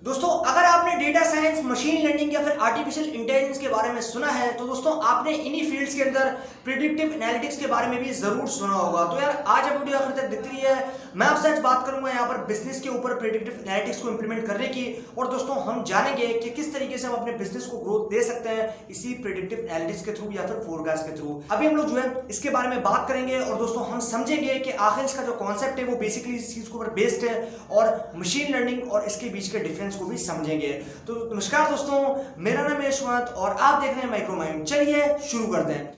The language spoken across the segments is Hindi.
दोस्तों अगर आपने डेटा साइंस, मशीन लर्निंग या फिर आर्टिफिशियल इंटेलिजेंस के बारे में सुना है तो दोस्तों आपने इन्हीं फील्ड्स के अंदर प्रिडिक्टिव एनालिटिक्स के बारे में भी जरूर सुना होगा। तो यार आज आप वीडियो आखिर तक देखते रहिए। मैं आपसे आज बात करूंगा यहाँ पर बिजनेस के ऊपर प्रिडिक्टिव एनालिटिक्स को इंप्लीमेंट करने की, और दोस्तों हम जानेंगे कि किस तरीके से हम अपने बिजनेस को ग्रोथ दे सकते हैं इसी प्रिडिक्टिव एनालिटिक्स के थ्रू या फिर फोरकास्ट के थ्रू। अभी हम लोग जो है इसके बारे में बात करेंगे और दोस्तों हम समझेंगे कि आखिर इसका जो कॉन्सेप्ट है वो बेसिकली इस चीज के ऊपर बेस्ड है, और मशीन लर्निंग और इसके बीच के डिफरेंस को भी समझेंगे। तो नमस्कार दोस्तों, मेरा नाम है यशवंत और आप देख रहे हैं माइक्रोमाइंड। चलिए शुरू करते हैं।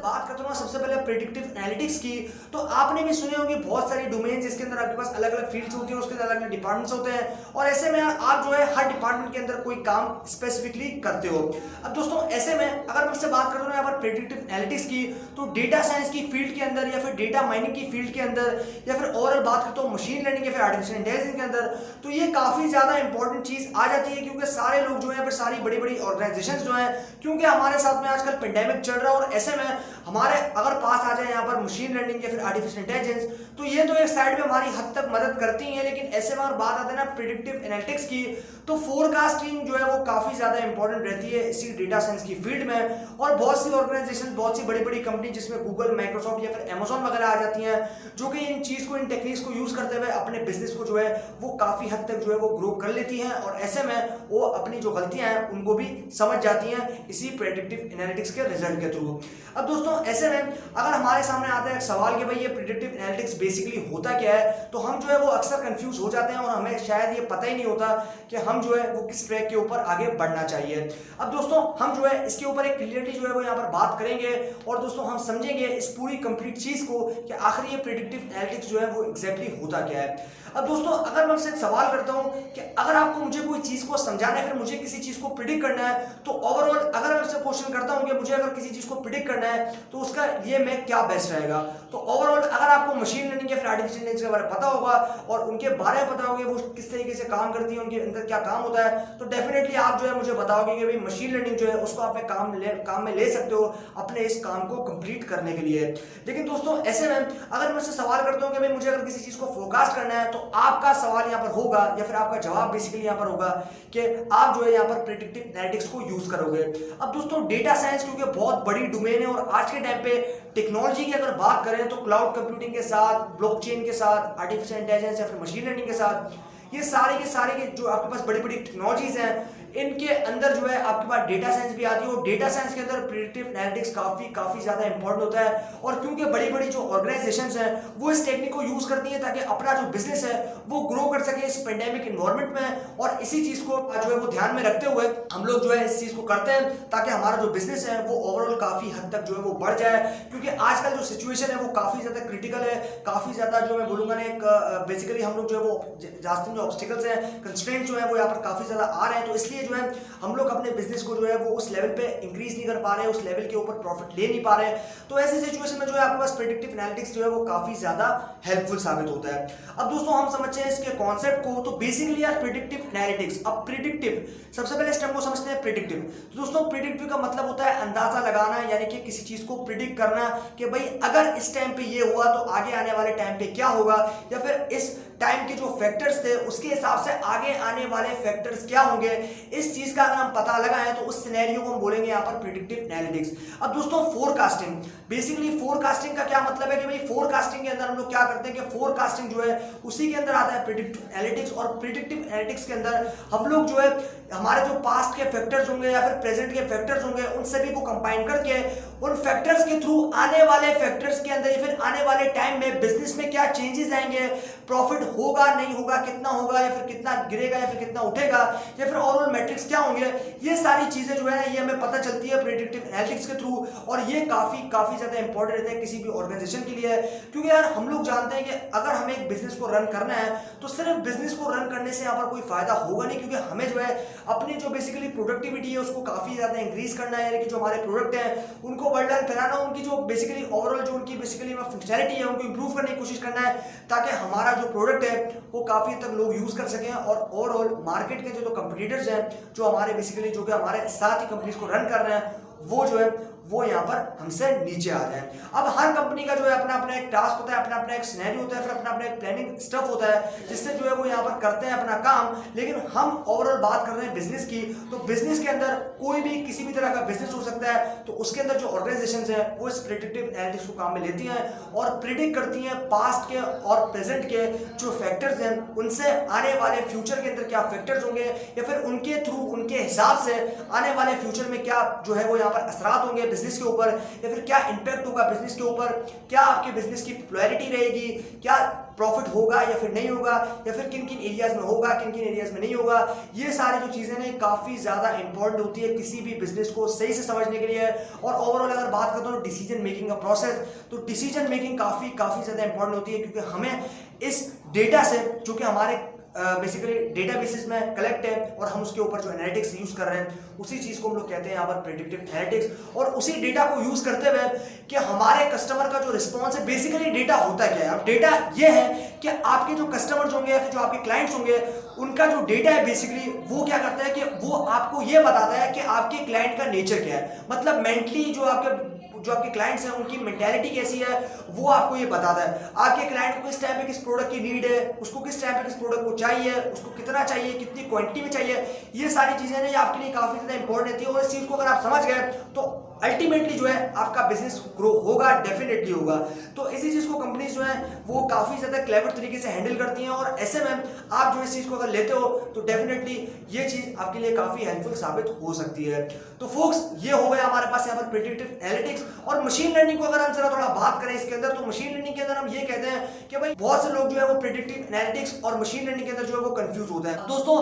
बात करता हूँ सबसे पहले प्रेडिक्टिव एनालिटिक्स की, तो आपने भी सुने होंगे बहुत सारी डोमेन जिसके अंदर आपके पास अलग अलग फील्ड्स होती हैं, उसके अंदर अलग अलग डिपार्टमेंट्स होते हैं, और ऐसे में आप जो है हर डिपार्टमेंट के अंदर कोई काम स्पेसिफिकली करते हो। अब दोस्तों ऐसे में अगर मैं आपसे बात करता हूँ यहाँ पर प्रेडिक्टिव एनालिटिक्स की, तो डेटा साइंस की फील्ड के अंदर या फिर डेटा माइनिंग की फील्ड के अंदर या फिर ओवरऑल बात करता हूँ मशीन लर्निंग या फिर आर्टिफिशियल इंटेलिजेंस के अंदर, तो ये काफी ज्यादा इंपॉर्टेंट चीज आ जाती है, क्योंकि सारे लोग जो है फिर सारी बड़ी बड़ी ऑर्गेनाइजेशन जो है, क्योंकि हमारे साथ में आजकल पेंडेमिक चल रहा है और ऐसे में हमारे अगर पास आ जाए यहाँ पर मशीन लर्निंग या फिर आर्टिफिशियल इंटेलिजेंस, तो ये तो एक साइड में हमारी हद तक मदद करती है, लेकिन ऐसे में बात आती है ना प्रिडिक्टिव एनालिटिक्स की, तो फोरकास्टिंग जो है वो काफी ज्यादा इंपॉर्टेंट रहती है इसी डेटा साइंस की फील्ड में। और बहुत सी ऑर्गेनाइजेशन, बहुत सी बड़ी बड़ी कंपनी जिसमें गूगल, माइक्रोसॉफ्ट या फिर अमेजोन वगैरह आ जाती हैं, जो कि इन चीज को, इन टेक्निक्स को यूज करते हुए अपने बिजनेस को जो है वो काफी हद तक जो है वो ग्रो कर लेती हैं, और ऐसे में वो अपनी जो गलतियां हैं उनको भी समझ जाती हैं इसी प्रेडिक्टिव एनालिटिक्स के रिजल्ट के थ्रू। अब दोस्तों ऐसे में अगर हमारे सामने आता है एक सवाल कि भाई ये प्रेडिक्टिव एनालिटिक्स बेसिकली होता क्या है, तो हम जो है वो अक्सर कंफ्यूज हो जाते हैं और हमें शायद ये पता ही नहीं होता कि हम जो है वो किस ट्रैक के ऊपर आगे बढ़ना चाहिए। अब दोस्तों हम जो है इसके ऊपर एक क्लियरिटी जो है वो यहाँ पर बात करेंगे, और दोस्तों हम समझेंगे इस पूरी कंप्लीट चीज को कि आखिर ये प्रेडिक्टिव एनालिटिक्स जो है वो एग्जैक्टली होता क्या है। अब दोस्तों अगर मैं आपसे एक सवाल करता हूं कि अगर आपको मुझे कोई चीज को समझाना है, फिर मुझे किसी चीज को प्रिडिक्ट करना है, तो ओवरऑल अगर मैं आपसे क्वेश्चन करता हूं कि मुझे अगर किसी चीज को प्रिडिक्ट करना है तो उसका लिए में क्या बेस्ट रहेगा, तो ओवरऑल अगर आपको मशीन लर्निंग या फिर आर्टिफिशियल इंटेलिजेंस के बारे में पता होगा और उनके बारे में पता होगा वो किस तरीके से काम करती है, उनके अंदर क्या काम होता है, तो डेफिनेटली आप जो है मुझे बताओगे कि भाई मशीन लर्निंग जो है उसको आप काम में ले सकते हो अपने इस काम को कंप्लीट करने के लिए। लेकिन दोस्तों ऐसे में अगर मैं उससे सवाल करता हूँ कि भाई मुझे अगर किसी चीज को फोरकास्ट करना है, तो आपका सवाल यहाँ पर होगा या फिर आपका जवाब बेसिकली यहाँ पर होगा कि आप जो है यहाँ पर प्रेडिक्टिव एनालिटिक्स को यूज करोगे। अब दोस्तों डेटा साइंस क्योंकि बहुत बड़ी डोमेन है, और आज के टाइम पे टेक्नोलॉजी की अगर बात करें तो क्लाउड कंप्यूटिंग के साथ, ब्लॉकचेन के साथ, आर्टिफिशियल इंटेलिजेंस या फिर मशीन लर्निंग के साथ, ये सारे के जो आपके पास बड़ी बड़ी टेक्नोलॉजीज हैं, इनके अंदर जो है आपके पास डेटा साइंस भी आती है, और डेटा साइंस के अंदर प्रेडिक्टिव एनालिटिक्स काफी ज्यादा इंपॉर्टेंट होता है। और क्योंकि बड़ी बड़ी जो ऑर्गेनाइजेशंस हैं वो इस टेक्निक को यूज करती हैं ताकि अपना जो बिजनेस है वो ग्रो कर सके इस पेंडेमिक एनवायरनमेंट में, और इसी चीज को जो है वो ध्यान में रखते हुए हम लोग जो है इस चीज को करते हैं ताकि हमारा जो बिजनेस है वो ओवरऑल काफी हद तक जो है वो बढ़ जाए। क्योंकि आजकल जो सिचुएशन है वो काफी ज्यादा क्रिटिकल है, काफी ज्यादा जो मैं बोलूंगा ना एक बेसिकली हम लोग जो है वो रास्ते में ऑब्स्टिकल्स हैं, कंस्ट्रेंट जो है वो यहाँ पर काफी ज्यादा आ रहे हैं, तो इसलिए जो है हम लोग अपने बिजनेस को जो है वो उस लेवल पे इंक्रीज नहीं कर पा रहे, उस लेवल के ऊपर प्रॉफिट ले नहीं पा रहे। तो ऐसी सिचुएशन में जो है आपके पास प्रेडिक्टिव एनालिटिक्स जो है वो काफी ज्यादा हेल्पफुल साबित होता है। अब दोस्तों हम समझते हैं इसके कॉन्सेप्ट को, तो बेसिकली यार प्रेडिक्टिव एनालिटिक्स, अब प्रेडिक्टिव सबसे पहले स्टेप को समझते हैं प्रेडिक्टिव। तो दोस्तों प्रेडिक्टिव का मतलब होता है अंदाजा लगाना, यानी कि किसी चीज को प्रिडिक्ट करना कि भाई अगर इस टाइम पे ये हुआ तो आगे आने वाले टाइम पे क्या होगा, या फिर इस टाइम के जो फैक्टर्स थे उसके हिसाब से आगे आने वाले फैक्टर्स क्या होंगे। इस चीज का अगर हम पता लगाएं तो उस सिनेरियो को हम बोलेंगे यहाँ पर प्रेडिक्टिव एनालिटिक्स। अब दोस्तों फोरकास्टिंग, बेसिकली फोरकास्टिंग का क्या मतलब है कि भाई फोरकास्टिंग के अंदर हम लोग क्या करते हैं कि फोरकास्टिंग जो है उसी के अंदर आता है प्रेडिक्टिव एनालिटिक्स, और प्रेडिक्टिव एनालिटिक्स के अंदर हम लोग जो है हमारे जो पास्ट के फैक्टर्स होंगे या फिर प्रेजेंट के फैक्टर्स होंगे उन सभी को कंबाइन करके उन फैक्टर्स के थ्रू आने वाले फैक्टर्स के अंदर या फिर आने वाले टाइम में बिजनेस में क्या चेंजेस आएंगे, प्रॉफिट होगा नहीं होगा, कितना होगा या फिर कितना गिरेगा या फिर कितना उठेगा, या फिर ओवरऑल मैट्रिक्स क्या होंगे, ये सारी चीजें जो है ना ये हमें पता चलती है प्रेडिक्टिव एनालिटिक्स के थ्रू। और ये काफी ज्यादा इंपॉर्टेंट रहता है किसी भी ऑर्गेनाइजेशन के लिए, क्योंकि यार हम लोग जानते हैं कि अगर हमें एक बिजनेस को रन करना है तो सिर्फ बिजनेस को रन करने से यहाँ पर कोई फायदा होगा नहीं, क्योंकि हमें जो है अपनी जो बेसिकली प्रोडक्टिविटी है उसको काफी ज्यादा इंक्रीज करना है, यानी कि जो हमारे प्रोडक्ट हैं उनको वर्ल्ड लेवल फैलाना, उनकी जो बेसिकली ओवरऑल जो उनकी बेसिकली फंक्शनैलिटी है उनको इंप्रूव करने की कोशिश करना है, ताकि हमारा जो प्रोडक्ट है वो काफी तक लोग यूज कर सकें, और ओवरऑल मार्केट के जो कंपटीटर्स हैं जो हमारे बेसिकली जो कि हमारे साथ ही कंपनीज को रन कर रहे हैं वो जो है वो यहाँ पर हमसे नीचे आ जाए। अब हर कंपनी का जो है अपना अपना एक टास्क होता है, अपना अपना एक सिनेरियो होता है, फिर अपना अपना एक प्लानिंग स्टफ होता है जिससे जो है वो यहाँ पर करते हैं अपना काम। लेकिन हम ओवरऑल बात कर रहे हैं बिजनेस की, तो बिजनेस के अंदर कोई भी किसी भी तरह का बिजनेस हो सकता है, तो उसके अंदर जो ऑर्गेनाइजेशंस हैं वो इस प्रेडिक्टिव एनालिटिक्स को काम में लेती हैं और प्रिडिक्ट करती हैं पास्ट के और प्रेजेंट के जो फैक्टर्स हैं उनसे आने वाले फ्यूचर के अंदर क्या फैक्टर्स होंगे, या फिर उनके थ्रू उनके हिसाब से आने वाले फ्यूचर में क्या जो है वो यहाँ पर असरात होंगे बिजनेस के ऊपर, या फिर क्या इंपैक्ट होगा बिजनेस के ऊपर, क्या आपके बिजनेस की पॉपुलैरिटी रहेगी, क्या प्रॉफिट होगा या फिर नहीं होगा, या फिर किन किन एरियाज में होगा, किन किन एरियाज में नहीं होगा। ये सारी जो चीजें ना काफी ज्यादा इंपॉर्टेंट होती है किसी भी बिजनेस को सही से समझने के लिए। और ओवरऑल अगर बात करता हूँ डिसीजन मेकिंग का प्रोसेस, तो डिसीजन मेकिंग काफी ज्यादा इंपॉर्टेंट होती है, क्योंकि हमें इस डेटा से जो कि हमारे बेसिकली डेटाबेसेस में कलेक्ट है और हम उसके ऊपर जो एनालिटिक्स यूज कर रहे हैं उसी चीज को हम लोग कहते हैं यहाँ पर प्रेडिक्टिव एनालिटिक्स। और उसी डेटा को यूज करते हुए कि हमारे कस्टमर का जो रिस्पॉन्स है, बेसिकली डेटा होता क्या है। अब डेटा ये है कि आपके जो कस्टमर्स होंगे या फिर जो आपके क्लाइंट्स होंगे उनका जो डेटा है बेसिकली वो क्या करता है कि वो आपको ये बताता है कि आपके क्लाइंट का नेचर क्या है, मतलब मेंटली जो आपके क्लाइंट्स हैं उनकी मेंटालिटी कैसी है वो आपको ये बताता है। आपके क्लाइंट को किस टाइम पे किस प्रोडक्ट की नीड है, उसको किस टाइम पे किस प्रोडक्ट को चाहिए, उसको कितना चाहिए, कितनी क्वांटिटी में चाहिए, ये सारी चीजें ना ये आपके लिए काफी ज्यादा इंपॉर्टेंट रहती है। और इस चीज को अगर आप समझ गए तो अल्टीमेटली जो है आपका बिजनेस ग्रो होगा, डेफिनेटली होगा। तो इसी चीज को कंपनीज जो है वो काफी ज्यादा क्लेवर तरीके से हैंडल करती हैं, और ऐसे में आप जो इस चीज को अगर लेते हो तो डेफिनेटली ये चीज आपके लिए काफी हेल्पफुल साबित हो सकती है। तो फोक्स ये हो गया हमारे पास यहाँ पर प्रेडिक्टिव एनालिटिक्स। और मशीन लर्निंग को अगर हम जरा थोड़ा बात करें इसके अंदर, तो मशीन लर्निंग के अंदर हम ये कहते हैं कि भाई बहुत से लोग जो है वो प्रेडिक्टिव एनालिटिक्स और मशीन लर्निंग के अंदर जो है वो कंफ्यूज होते हैं। दोस्तों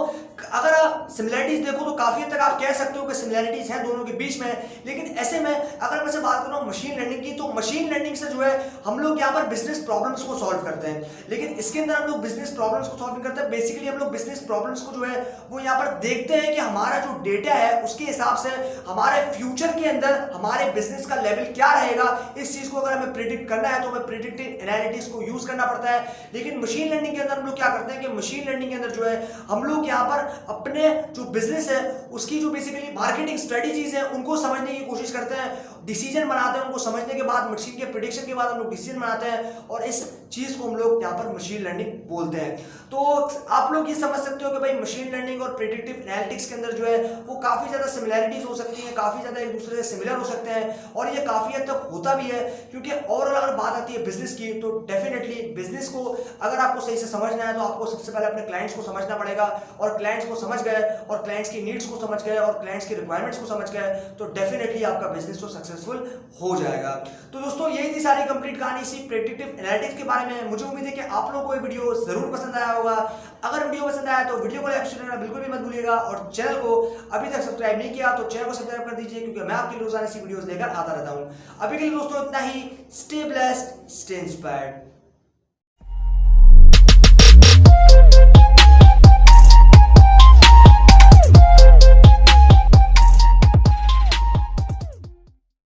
अगर आप सिमिलरिटीज देखो तो काफी हद तक आप कह सकते हो कि सिमिलरिटीज हैं दोनों के बीच में, लेकिन ऐसे में अगर मैं से बात कर रहा हूं मशीन लर्निंग की, तो मशीन लर्निंग से जो है हम लोग यहाँ पर बिजनेस प्रॉब्लम्स को सॉल्व करते हैं, लेकिन इसके अंदर हम लोग बिजनेस प्रॉब्लम्स को सॉल्व नहीं करते। बेसिकली हम लोग बिजनेस प्रॉब्लम्स को जो है वो यहाँ पर देखते हैं कि हमारा जो डेटा है उसके हिसाब से हमारे फ्यूचर के अंदर हमारे बिजनेस का लेवल क्या रहेगा। इस चीज को अगर हमें प्रिडिक्ट करना है तो हमें प्रिडिक्टिव एनालिटिक्स को यूज करना पड़ता है। लेकिन मशीन लर्निंग के अंदर हम लोग क्या करते हैं कि मशीन लर्निंग के अंदर जो है हम लोग यहाँ पर अपने जो बिजनेस है उसकी जो बेसिकली मार्केटिंग स्ट्रेटेजीज है उनको समझने की कोशिश करते हैं, डिसीजन बनाते हैं, उनको समझने के बाद मशीन के प्रेडिक्शन के बाद हम लोग डिसीजन बनाते हैं, और इस चीज को हम लोग यहाँ पर मशीन लर्निंग बोलते हैं। तो आप लोग ये समझ सकते हो कि भाई मशीन लर्निंग और प्रेडिक्टिव एनालिटिक्स के अंदर जो है वो काफी ज्यादा सिमिलरिटीज हो सकती हैं, काफी ज्यादा एक दूसरे से सिमिलर हो सकते हैं, और ये काफी हद तक होता भी है। क्योंकि ओवरऑल अगर बात आती है बिजनेस की, तो डेफिनेटली बिजनेस को अगर आपको सही से समझना है तो आपको सबसे पहले अपने क्लाइंट्स को समझना पड़ेगा, और क्लाइंट्स को समझ गए और क्लाइंट्स की नीड्स को समझ गए और क्लाइंट्स की रिक्वायरमेंट्स को समझ गए तो डेफिनेटली आपका बिजनेस तो सक्सेसफुल हो जाएगा। तो दोस्तों यही थी सारी कंप्लीट कहानी इसी प्रेडिक्टिव एनालिटिक्स के बारे में। मुझे उम्मीद है कि आप लोगों को ये वीडियो जरूर पसंद आया होगा। अगर वीडियो पसंद आया तो वीडियो को लाइक शेयर करना बिल्कुल भी मत भूलिएगा, और चैनल को अभी तक सब्सक्राइब नहीं किया तो चैनल को सब्सक्राइब कर दीजिए, क्योंकि मैं आपके लिए रोजाना ऐसी वीडियोस लेकर आता रहता हूं। अभी के लिए दोस्तों इतना ही। Stay blessed, stay inspired.